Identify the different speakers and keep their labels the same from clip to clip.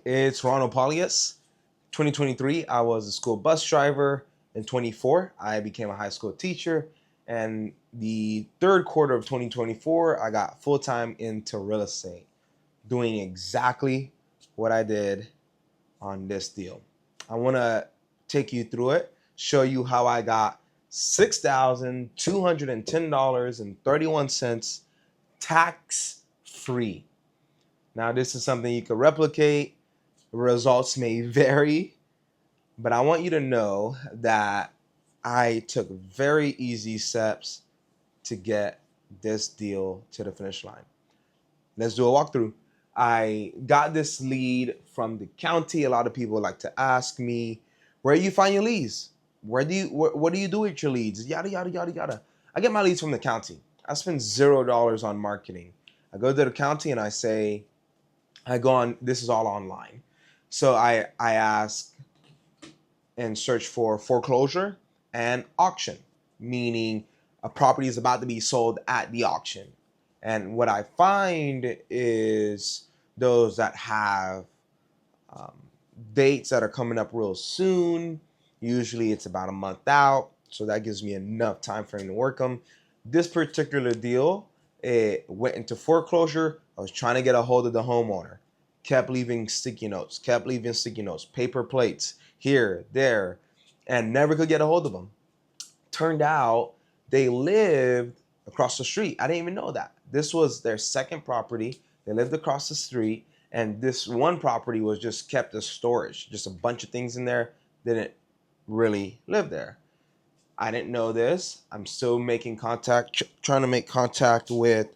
Speaker 1: It's Ronald Polius. 2023, I was a school bus driver. In 24, I became a high school teacher. And the third quarter of 2024, I got full time into real estate, doing exactly what I did on this deal. I want to take you through it, show you how I got $6,210.31 tax free. Now, this is something you could replicate. Results may vary, but I want you to know that I took very easy steps to get this deal to the finish line. Let's do a walkthrough. I got this lead from the county. A lot of people like to ask me, where do you find your leads? What do you do with your leads? Yada, yada, yada, yada. I get my leads from the county. I spend $0 on marketing. I go to the county and I go on, this is all online. So I ask and search for foreclosure and auction, meaning a property is about to be sold at the auction. And what I find is those that have um, dates that are coming up real soon. Usually it's about a month out. So that gives me enough time frame to work them. This particular deal, it went into foreclosure. I was trying to get a hold of the homeowner. Kept leaving sticky notes, paper plates here, there, and never could get a hold of them. Turned out they lived across the street. I didn't even know that. This was their second property. They lived across the street, and this one property was just kept as storage, just a bunch of things in there. Didn't really live there. I didn't know this. I'm still making contact, trying to make contact with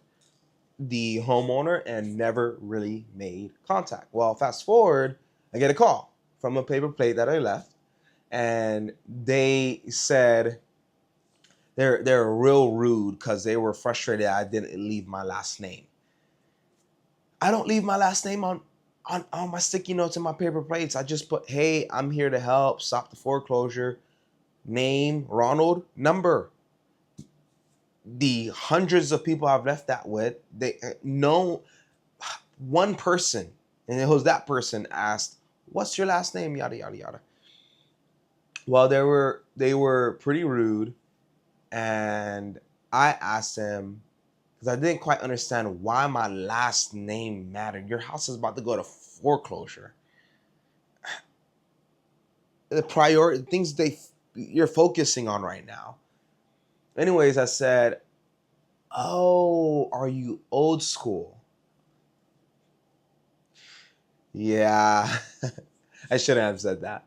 Speaker 1: the homeowner and never really made contact. Well, fast forward, I get a call from a paper plate that I left, and they said they're real rude because they were frustrated I didn't leave my last name. I don't leave my last name on my sticky notes and my paper plates. I just put, hey, I'm here to help, stop the foreclosure, name, Ronald, number. The hundreds of people I've left that with, they know one person, and it was that person asked, what's your last name? Yada, yada, yada. Well, they were pretty rude, and I asked them, because I didn't quite understand why my last name mattered. Your house is about to go to foreclosure. The priority things you're focusing on right now. Anyways, I said, oh, are you old school? Yeah, I shouldn't have said that.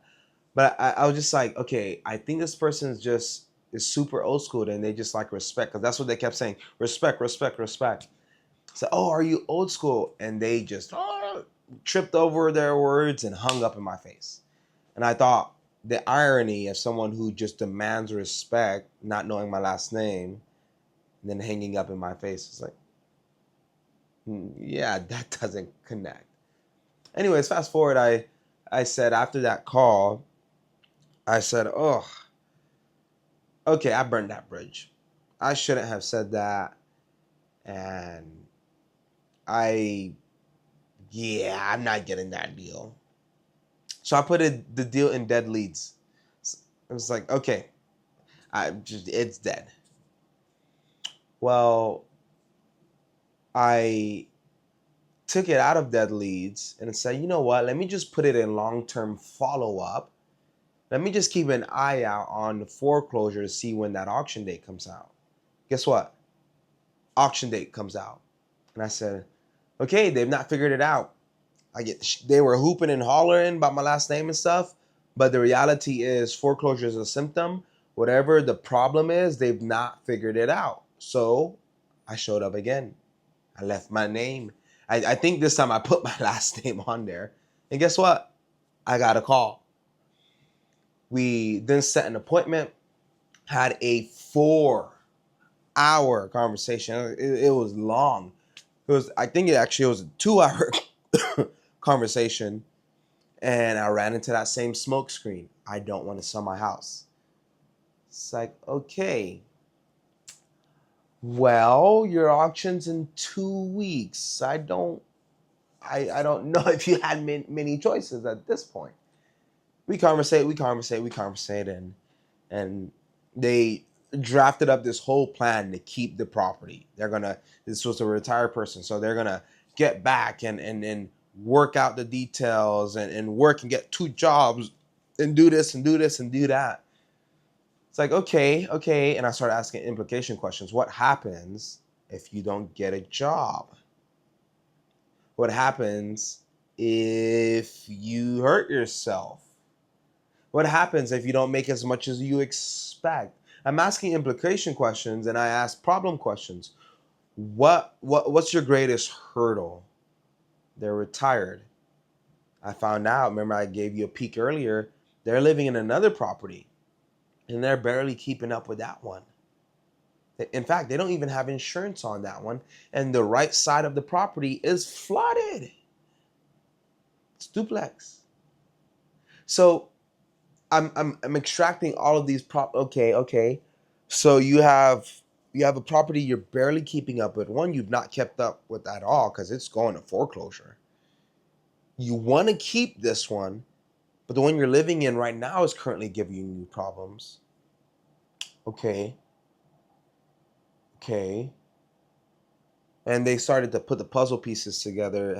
Speaker 1: But I was just like, okay, I think this person is super old school and they just like respect, because that's what they kept saying. Respect, respect, respect. So, oh, are you old school? And they just tripped over their words and hung up in my face. And I thought the irony of someone who just demands respect, not knowing my last name, and then hanging up in my face is like, yeah, that doesn't connect. Anyways, fast forward, I said after that call, I said, oh, okay, I burned that bridge. I shouldn't have said that. And yeah, I'm not getting that deal. So I put the deal in dead leads. It was like, okay, it's dead. Well, I took it out of dead leads and said, you know what? Let me just put it in long-term follow-up. Let me just keep an eye out on the foreclosure to see when that auction date comes out. Guess what? Auction date comes out. And I said, okay, they've not figured it out. They were hooping and hollering about my last name and stuff, but the reality is foreclosure is a symptom. Whatever the problem is, they've not figured it out. So I showed up again. I left my name. I think this time I put my last name on there. And guess what? I got a call. We then set an appointment, had a 4-hour conversation. It was long. I think it actually was a 2-hour conversation. And I ran into that same smoke screen. I don't want to sell my house. It's like, okay, well, your auction's in 2 weeks. I don't I don't know if you had many choices at this point. We conversate, and they drafted up this whole plan to keep the property. This was a retired person, so they're gonna get back and work out the details and work and get 2 jobs and do this and do this and do that. It's like, okay. And I started asking implication questions. What happens if you don't get a job? What happens if you hurt yourself? What happens if you don't make as much as you expect? I'm asking implication questions and I ask problem questions. What's your greatest hurdle? They're retired. I found out, remember I gave you a peek earlier, they're living in another property and they're barely keeping up with that one. In fact, they don't even have insurance on that one, and the right side of the property is flooded. It's duplex. So I'm extracting all of these okay. So you have a property you're barely keeping up with. One you've not kept up with at all because it's going to foreclosure. You want to keep this one, but the one you're living in right now is currently giving you problems. Okay. Okay. And they started to put the puzzle pieces together,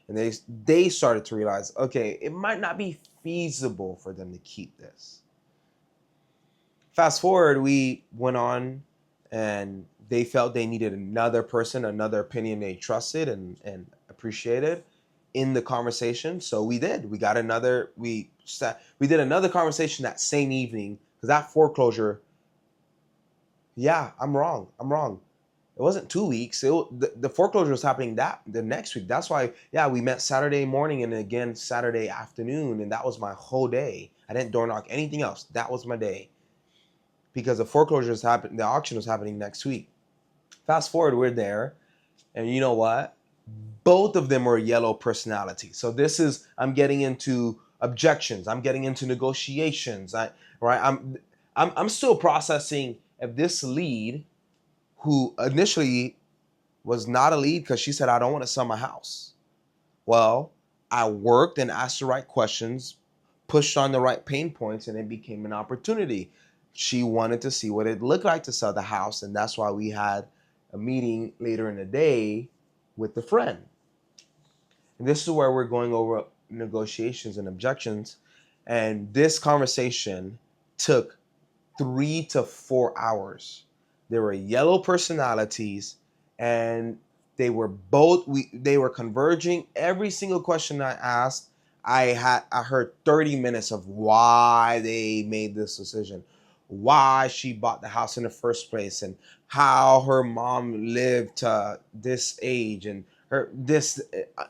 Speaker 1: and they started to realize, okay, it might not be feasible for them to keep this. Fast forward, we went on, and they felt they needed another person, another opinion they trusted and appreciated in the conversation. So we did. We did another conversation that same evening because that foreclosure. Yeah, I'm wrong. It wasn't 2 weeks. The foreclosure was happening the next week. That's why, yeah, we met Saturday morning and again Saturday afternoon, and that was my whole day. I didn't door knock anything else. That was my day because the auction was happening next week. Fast forward, we're there, and you know what? Both of them were yellow personality. So I'm getting into objections. I'm getting into negotiations. I'm still processing if this lead, who initially was not a lead because she said, I don't want to sell my house. Well, I worked and asked the right questions, pushed on the right pain points, and it became an opportunity. She wanted to see what it looked like to sell the house, and that's why we had a meeting later in the day with the friend. And this is where we're going over negotiations and objections. And this conversation took 3 to 4 hours. There were yellow personalities, and they were converging. Every single question I asked, I heard 30 minutes of why they made this decision, why she bought the house in the first place, and how her mom lived to this age, and her this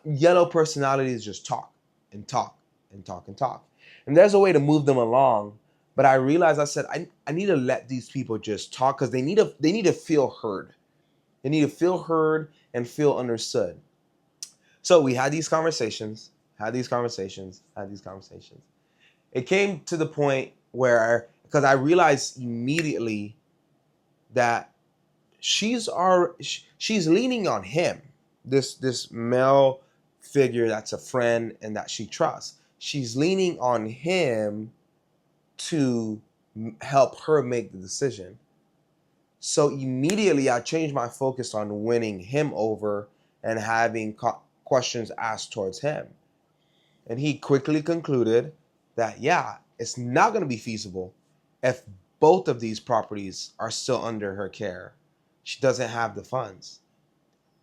Speaker 1: yellow personalities just talk and talk and talk and talk. And there's a way to move them along, but I realized, I said, I need to let these people just talk because they need to feel heard. They need to feel heard and feel understood. So we had these conversations, had these conversations. It came to the point where, because I realized immediately that she's leaning on him, this male figure that's a friend and that she trusts. She's leaning on him to help her make the decision. So immediately I changed my focus on winning him over and having questions asked towards him. And he quickly concluded that, yeah, it's not going to be feasible if both of these properties are still under her care. She doesn't have the funds.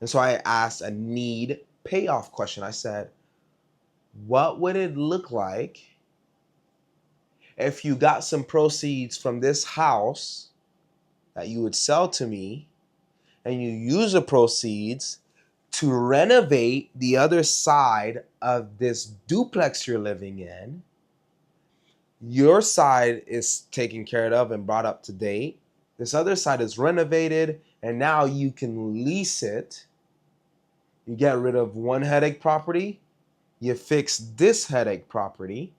Speaker 1: And so I asked a need payoff question. I said, what would it look like if you got some proceeds from this house that you would sell to me, and you use the proceeds to renovate the other side of this duplex you're living in? Your side is taken care of and brought up to date. This other side is renovated, and now you can lease it. You get rid of one headache property, you fix this headache property,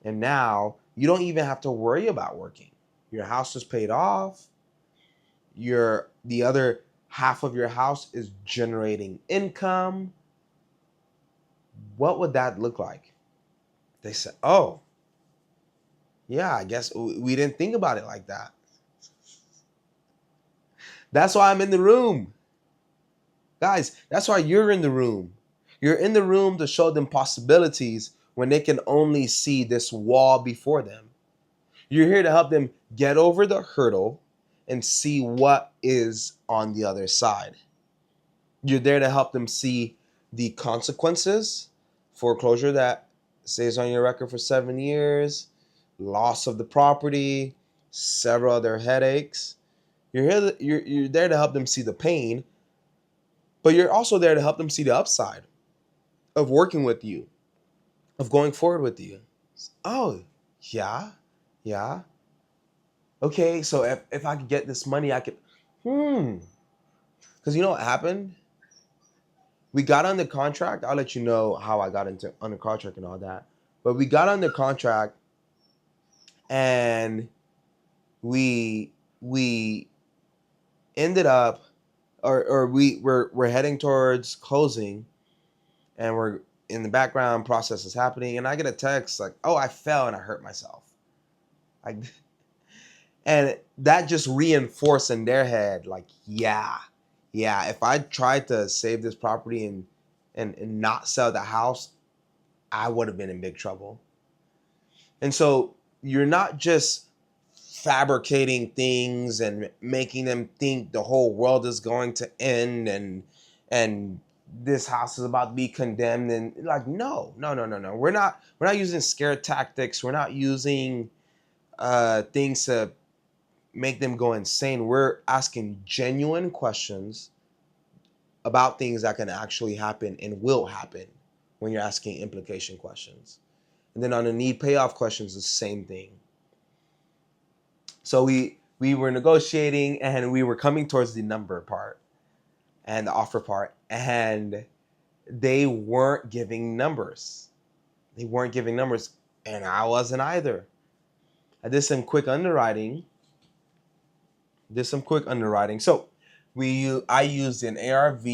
Speaker 1: and now you don't even have to worry about working. Your house is paid off. The other half of your house is generating income. what would that look like? They said, oh, yeah, I guess we didn't think about it like that. That's why I'm in the room. Guys, that's why you're in the room. You're in the room to show them possibilities when they can only see this wall before them. You're here to help them get over the hurdle and see what is on the other side. You're there to help them see the consequences, foreclosure that stays on your record for 7 years, loss of the property, several other headaches. You're there to help them see the pain, but you're also there to help them see the upside of working with you, of going forward with you. Oh, yeah, yeah. Okay, so if I could get this money, I could, Because you know what happened? We got under contract. I'll let you know how I got into under contract and all that. But we got under contract, and we ended up, or we're heading towards closing, and we're in the background process is happening, and I get a text like, "Oh, I fell and I hurt myself." Like, and that just reinforced in their head, like, yeah, if I tried to save this property and not sell the house, I would have been in big trouble. And so you're not just fabricating things and making them think the whole world is going to end and this house is about to be condemned, and like, no. We're not using scare tactics. We're not using things to make them go insane. We're asking genuine questions about things that can actually happen and will happen when you're asking implication questions. And then on the need payoff questions, the same thing. So we were negotiating, and we were coming towards the number part and the offer part, and they weren't giving numbers. And I wasn't either. I did some quick underwriting. So I used an ARV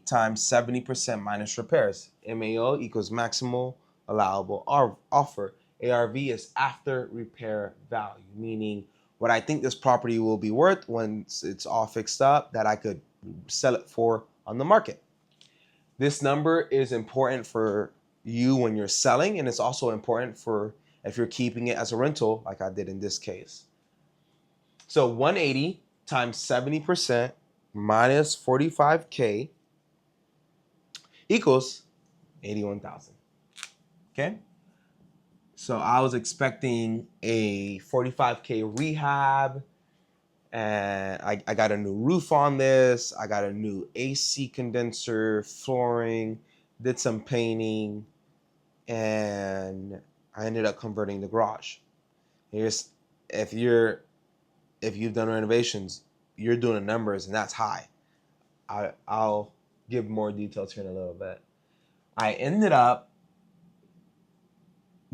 Speaker 1: times 70% minus repairs. MAO equals maximal allowable offer. ARV is after repair value, meaning what I think this property will be worth once it's all fixed up that I could sell it for on the market. This number is important for you when you're selling, and it's also important for if you're keeping it as a rental, like I did in this case. So 180 times 70% minus 45K equals 81,000. Okay? So I was expecting a 45K rehab, and I got a new roof on this. I got a new AC condenser, flooring, did some painting, and I ended up converting the garage. Here's if you've done renovations, you're doing the numbers, and that's high. I'll give more details here in a little bit. I ended up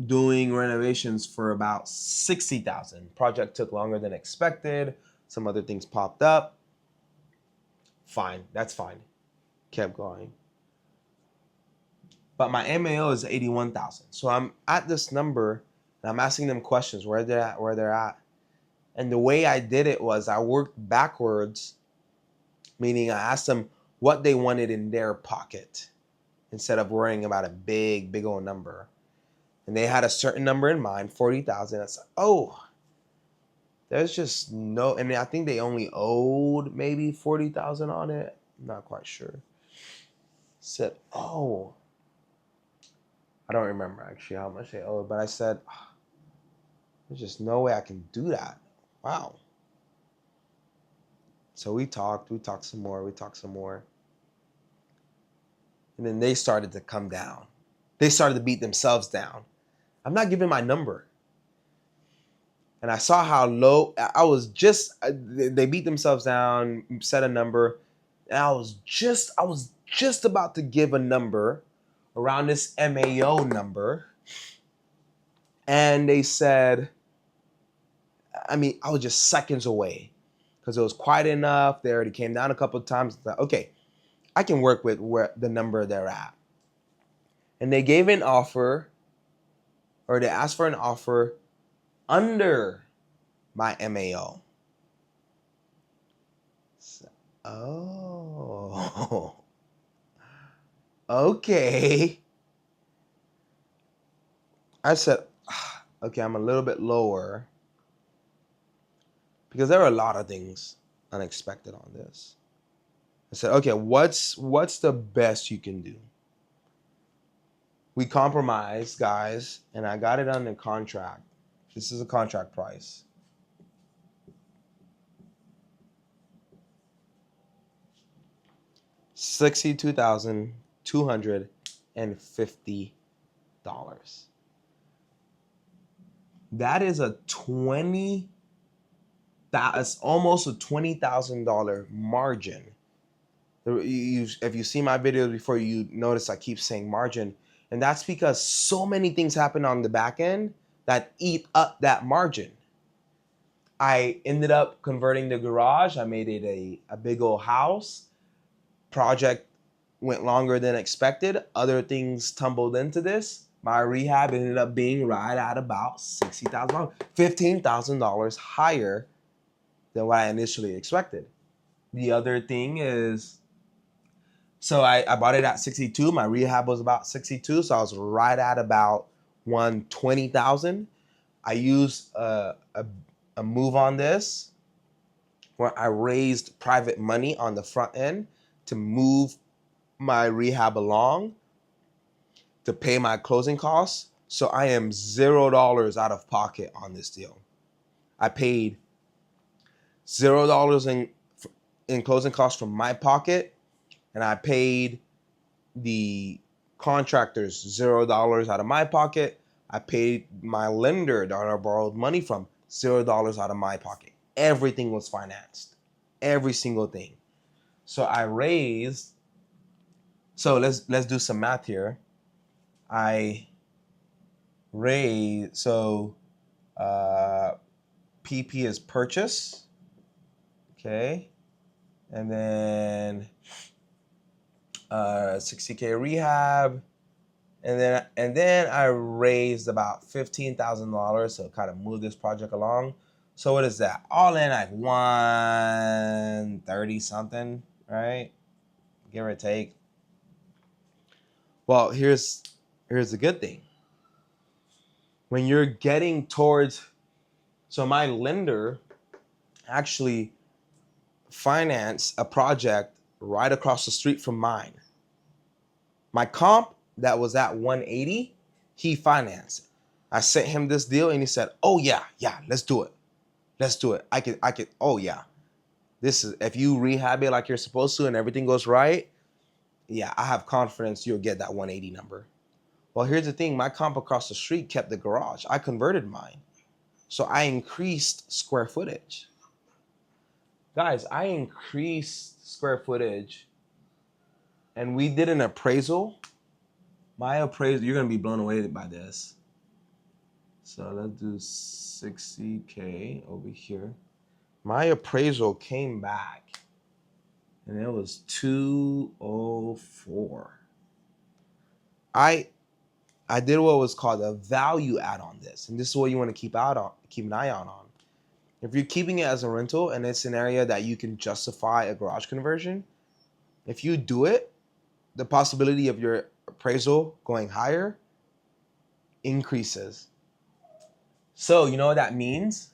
Speaker 1: doing renovations for about 60,000. Project took longer than expected. Some other things popped up. Fine, that's fine. Kept going. But my MAO is 81,000. So I'm at this number, and I'm asking them questions where they're at. And the way I did it was I worked backwards, meaning I asked them what they wanted in their pocket instead of worrying about a big old number. And they had a certain number in mind, 40,000. I said, oh, there's just no, and I think they only owed maybe 40,000 on it. I'm not quite sure. Said, oh, I don't remember actually how much they owed, but I said, oh, there's just no way I can do that. Wow. So we talked some more. And then they started to come down. They started to beat themselves down. I'm not giving my number. And I saw how low I was they beat themselves down, set a number. And I was just about to give a number around this MAO number. And they said, I was just seconds away because it was quiet enough. They already came down a couple of times. I thought, okay, I can work with where the number they're at. and they gave an offer, or they asked for an offer under my MAO. So, oh, okay. I said, okay, I'm a little bit lower because there are a lot of things unexpected on this. I said, okay, what's the best you can do? We compromised, guys, and I got it under contract. This is a contract price. $62,250. That is that's almost a $20,000 margin. If you see my videos before, you notice I keep saying margin, and that's because so many things happen on the back end that eat up that margin. I ended up converting the garage. I made it a big old house. Project went longer than expected. Other things tumbled into this. My rehab ended up being right at about $60,000, $15,000 higher than what I initially expected. The other thing is, so I bought it at 62. My rehab was about 62, so I was right at about 120,000. I used a move on this where I raised private money on the front end to move my rehab along to pay my closing costs. So I am $0 out of pocket on this deal. I paid $0 in closing costs from my pocket, and I paid the contractors $0 out of my pocket. I paid my lender that I borrowed money from $0 out of my pocket. Everything was financed, every single thing. So I raised. So let's do some math here. I raised, so PP is purchase, okay, and then 60K rehab, and then I raised about $15,000 to kind of move this project along. So what is that? All in like 130 something, right? Give or take. Well, here's the good thing. When you're getting towards, so my lender actually financed a project right across the street from mine. My comp that was at 180, he financed. I sent him this deal and he said, "Oh yeah, let's do it. Let's do it. I could, oh yeah. This is, if you rehab it like you're supposed to and everything goes right, yeah, I have confidence you'll get that 180 number." Well, here's the thing. My comp across the street kept the garage. I converted mine. So I increased square footage. Guys, I increased square footage, and we did an appraisal. My appraisal, you're going to be blown away by this. So let's do 60K over here. My appraisal came back, and it was 204. I did what was called a value add on this, and this is what you want to keep an eye on. If you're keeping it as a rental and it's an area that you can justify a garage conversion, if you do it, the possibility of your appraisal going higher increases. So you know what that means?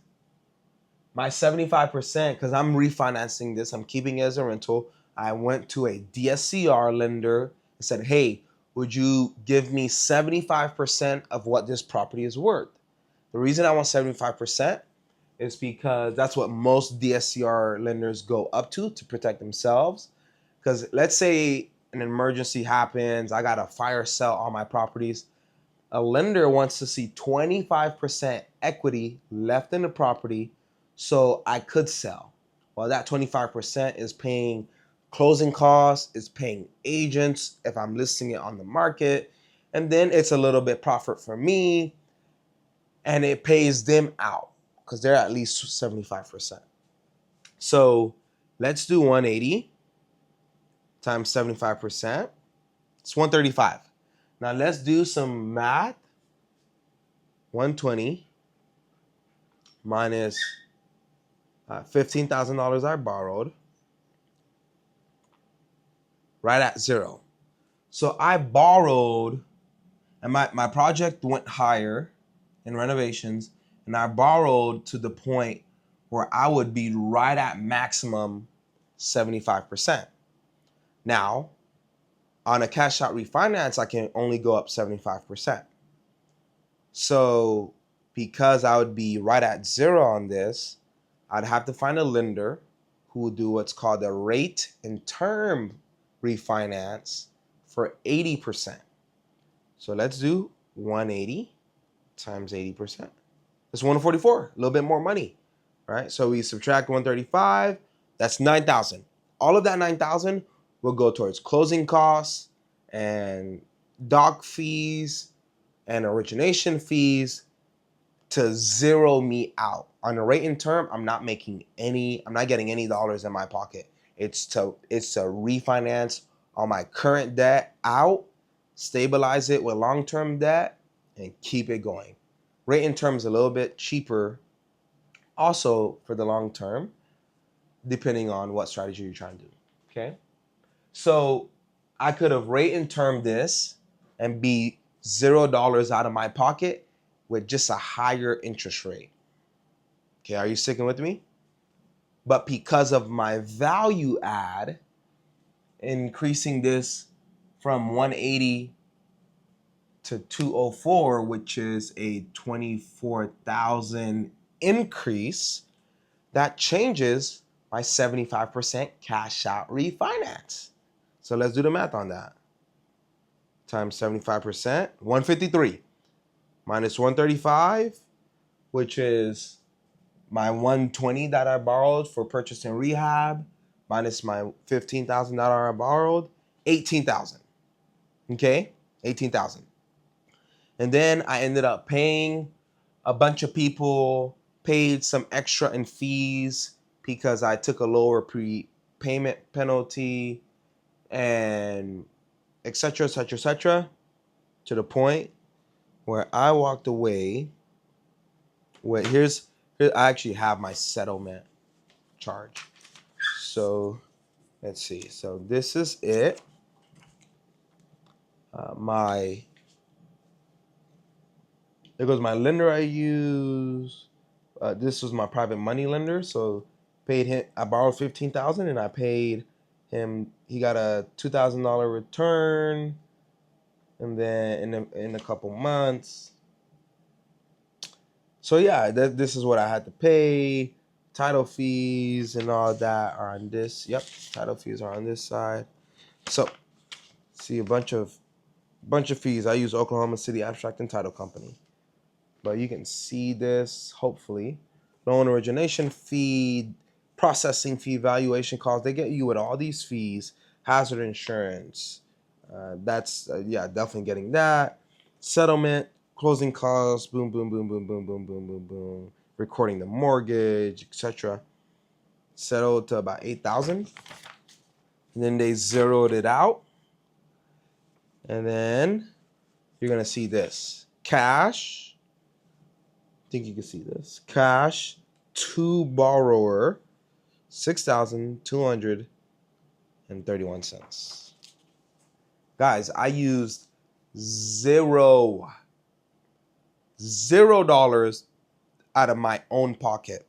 Speaker 1: My 75%, because I'm refinancing this, I'm keeping it as a rental. I went to a DSCR lender and said, "Hey, would you give me 75% of what this property is worth?" The reason I want 75% is because that's what most DSCR lenders go up to protect themselves. Because let's say an emergency happens, I got a fire sale on my properties. A lender wants to see 25% equity left in the property so I could sell. Well, that 25% is paying closing costs, it's paying agents if I'm listing it on the market, and then it's a little bit profit for me, and it pays them out because they're at least 75%. So let's do 180 times 75%. It's 135. Now let's do some math. 120 minus $15,000 I borrowed, right at zero. So I borrowed, and my project went higher in renovations, and I borrowed to the point where I would be right at maximum 75%. Now, on a cash out refinance, I can only go up 75%. So because I would be right at zero on this, I'd have to find a lender who would do what's called a rate and term refinance for 80%. So let's do 180 times 80%. That's 144, a little bit more money, right? So we subtract 135, that's 9,000. All of that 9,000 will go towards closing costs and doc fees and origination fees to zero me out. On a rate and term, I'm not getting any dollars in my pocket. It's to refinance all my current debt out, stabilize it with long-term debt, and keep it going. Rate and term is a little bit cheaper also for the long term, depending on what strategy you're trying to do. Okay. So I could have rate and term this and be $0 out of my pocket with just a higher interest rate. Okay, are you sticking with me? But because of my value add, increasing this from 180 to 204, which is a 24,000 increase, that changes my 75% cash out refinance. So let's do the math on that. Times 75%, 153 minus 135, which is my 120 that I borrowed for purchase and rehab, minus my $15,000 I borrowed, 18,000. Okay, 18,000. And then I ended up paying a bunch of people, paid some extra in fees because I took a lower prepayment penalty, and etc., etc., etc., to the point where I walked away with here I actually have my settlement charge. So let's see. So this is it. There goes my lender I use. This was my private money lender. So paid him. I borrowed 15,000 and I paid him. He got a $2,000 return, and then in a couple months. So yeah, this is what I had to pay. Title fees and all that are on this. Yep, title fees are on this side. So see a bunch of fees. I use Oklahoma City Abstract and Title Company, but you can see this hopefully. Loan origination fee, processing fee, valuation costs. They get you with all these fees. Hazard insurance. That's yeah, definitely getting that. Settlement, closing costs. Boom, boom, boom, boom, boom, boom, boom, boom, boom. Recording the mortgage, etc. Settled to about 8,000. And then they zeroed it out. And then you're gonna see this cash. I think you can see this cash to borrower, $6,231. Guys, I used $0 out of my own pocket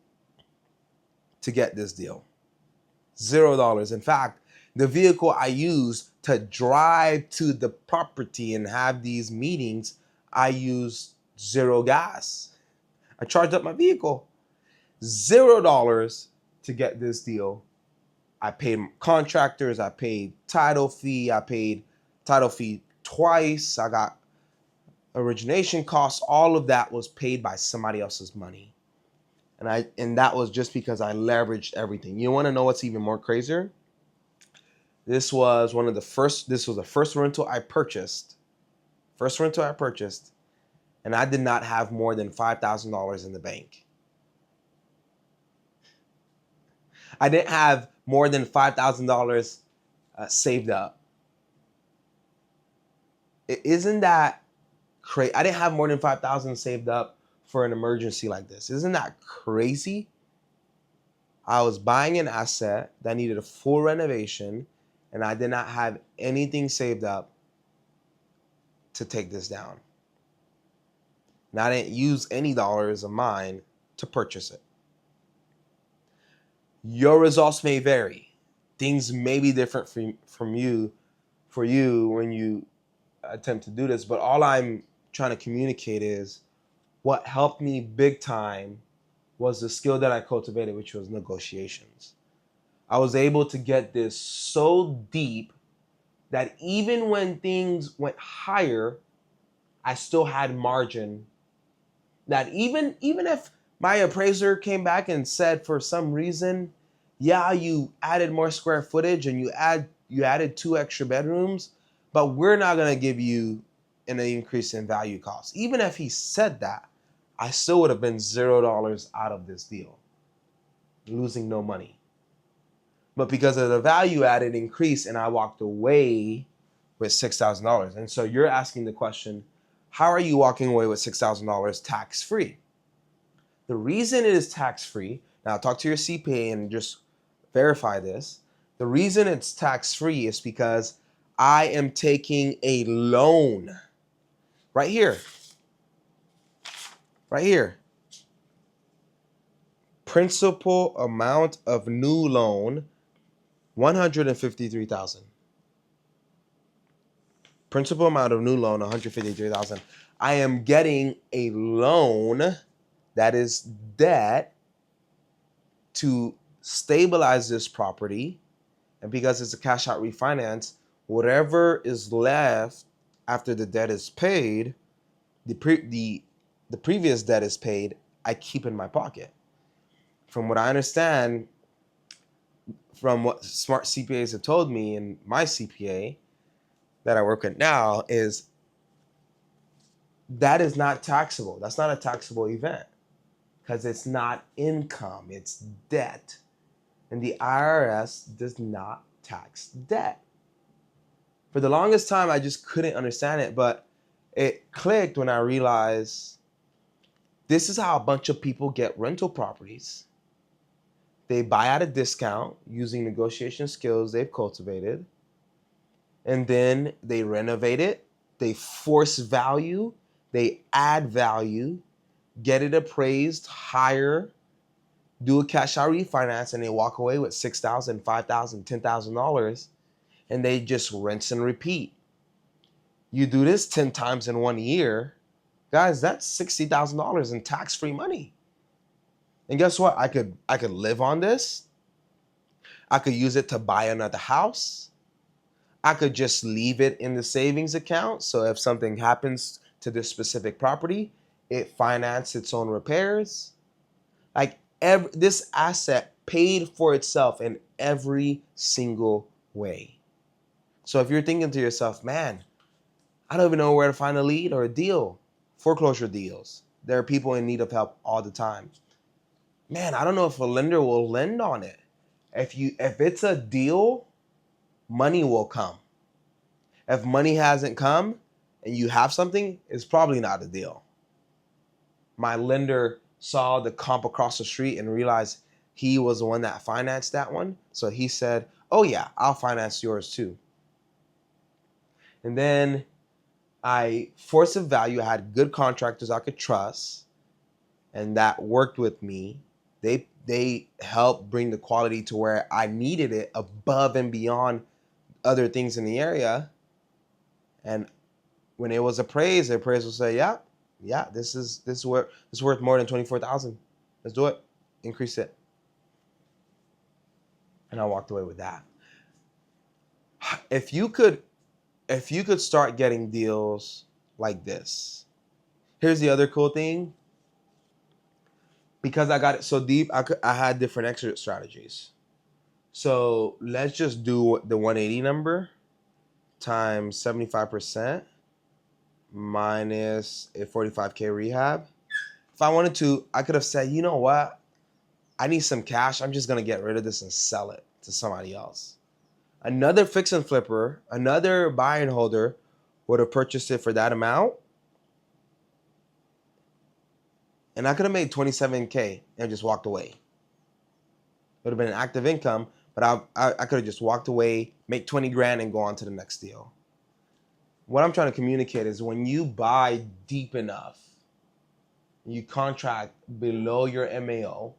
Speaker 1: to get this deal. $0. In fact, the vehicle I used to drive to the property and have these meetings, I used zero gas. I charged up my vehicle. $0 to get this deal. I paid contractors, I paid title fee, twice, I got origination costs, all of that was paid by somebody else's money. And that was just because I leveraged everything. You want to know what's even more crazier? This was the first rental I purchased. And I did not have more than $5,000 in the bank. I didn't have more than $5,000 saved up. Isn't that crazy? I didn't have more than 5,000 saved up for an emergency like this. Isn't that crazy? I was buying an asset that needed a full renovation, and I did not have anything saved up to take this down. And I didn't use any dollars of mine to purchase it. Your results may vary. Things may be different for you when you attempt to do this, but all I'm trying to communicate is what helped me big time was the skill that I cultivated, which was negotiations. I was able to get this so deep that even when things went higher, I still had margin. That even if my appraiser came back and said for some reason, yeah, you added more square footage and you added 2 extra bedrooms, but we're not gonna give you an increase in value cost. Even if he said that, I still would have been $0 out of this deal, losing no money. But because of the value added increase, and I walked away with $6,000. And so you're asking the question, how are you walking away with $6,000 tax free? The reason it is tax free, now talk to your CPA and just verify this. The reason it's tax free is because I am taking a loan right here, right here. Principal amount of new loan, $153,000. Principal amount of new loan, $153,000. I am getting a loan that is debt to stabilize this property, and because it's a cash out refinance, whatever is left after the debt is paid, the previous debt is paid, I keep in my pocket. From what I understand, from what smart CPAs have told me, and my CPA that I work with now, is that is not taxable. That's not a taxable event because it's not income, it's debt. And the IRS does not tax debt. For the longest time, I just couldn't understand it, but it clicked when I realized this is how a bunch of people get rental properties. They buy at a discount using negotiation skills they've cultivated, and then they renovate it, they force value, they add value, get it appraised higher, do a cash out refinance, and they walk away with $6,000, $5,000, $10,000, and they just rinse and repeat. You do this 10 times in 1 year, guys, that's $60,000 in tax-free money. And guess what? I could live on this. I could use it to buy another house. I could just leave it in the savings account. So if something happens to this specific property, it finances its own repairs. Like this asset paid for itself in every single way. So if you're thinking to yourself, man, I don't even know where to find a lead or a deal, foreclosure deals. There are people in need of help all the time. Man, I don't know if a lender will lend on it. If it's a deal, money will come. If money hasn't come and you have something, it's probably not a deal. My lender saw the comp across the street and realized he was the one that financed that one. So he said, oh yeah, I'll finance yours too. And then I forced a value. I had good contractors I could trust and that worked with me. They helped bring the quality to where I needed it above and beyond other things in the area. And when it was appraised, the appraiser will say, yeah, this is worth more than 24,000. Let's do it. Increase it. And I walked away with that. If you could start getting deals like this, here's the other cool thing. Because I got it so deep, I had different exit strategies. So let's just do the 180 number times 75% minus a 45K rehab. If I wanted to, I could have said, you know what? I need some cash. I'm just going to get rid of this and sell it to somebody else. Another fix and flipper, another buy and holder would have purchased it for that amount, and I could have made 27K and just walked away. It would have been an active income, but I could have just walked away, make 20 grand, and go on to the next deal. What I'm trying to communicate is when you buy deep enough, you contract below your MAO,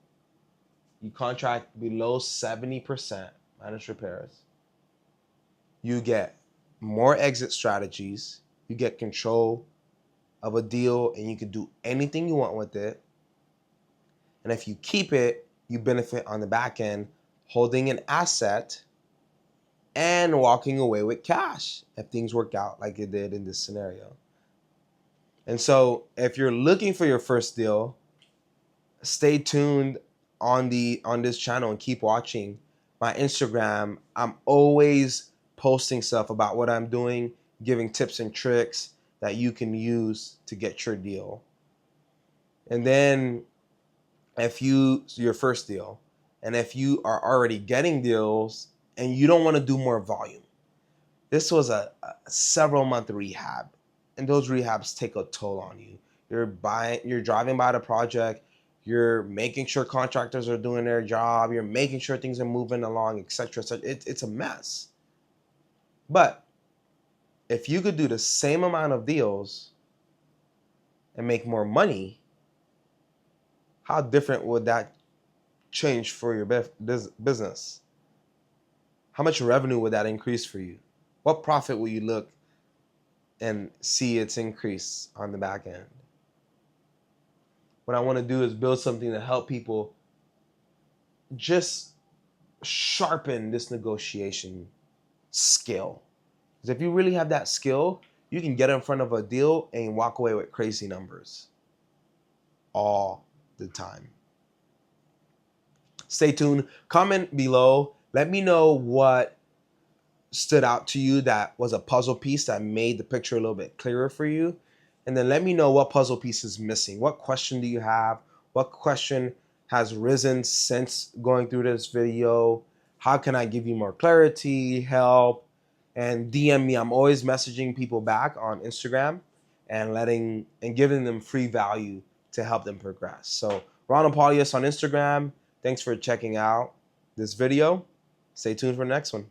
Speaker 1: you contract below 70% minus repairs, you get more exit strategies, you get control of a deal, and you can do anything you want with it. And if you keep it, you benefit on the back end, holding an asset and walking away with cash if things work out like it did in this scenario. And so if you're looking for your first deal, stay tuned on this channel and keep watching my Instagram. I'm always posting stuff about what I'm doing, giving tips and tricks that you can use to get your deal. And then your first deal, and if you are already getting deals and you don't want to do more volume, this was a several month rehab, and those rehabs take a toll on you. You're driving by the project, you're making sure contractors are doing their job, you're making sure things are moving along, etc. So it's a mess. But if you could do the same amount of deals and make more money, how different would that change for your business? How much revenue would that increase for you? What profit will you look and see its increase on the back end? What I want to do is build something to help people just sharpen this negotiation skill. Because if you really have that skill, you can get in front of a deal and walk away with crazy numbers all the time. Stay tuned. Comment below. Let me know what stood out to you that was a puzzle piece that made the picture a little bit clearer for you. And then let me know what puzzle piece is missing. What question do you have? What question has risen since going through this video? How can I give you more clarity, help? And DM me. I'm always messaging people back on Instagram and giving them free value to help them progress. So Ronald Paulius on Instagram. Thanks for checking out this video. Stay tuned for the next one.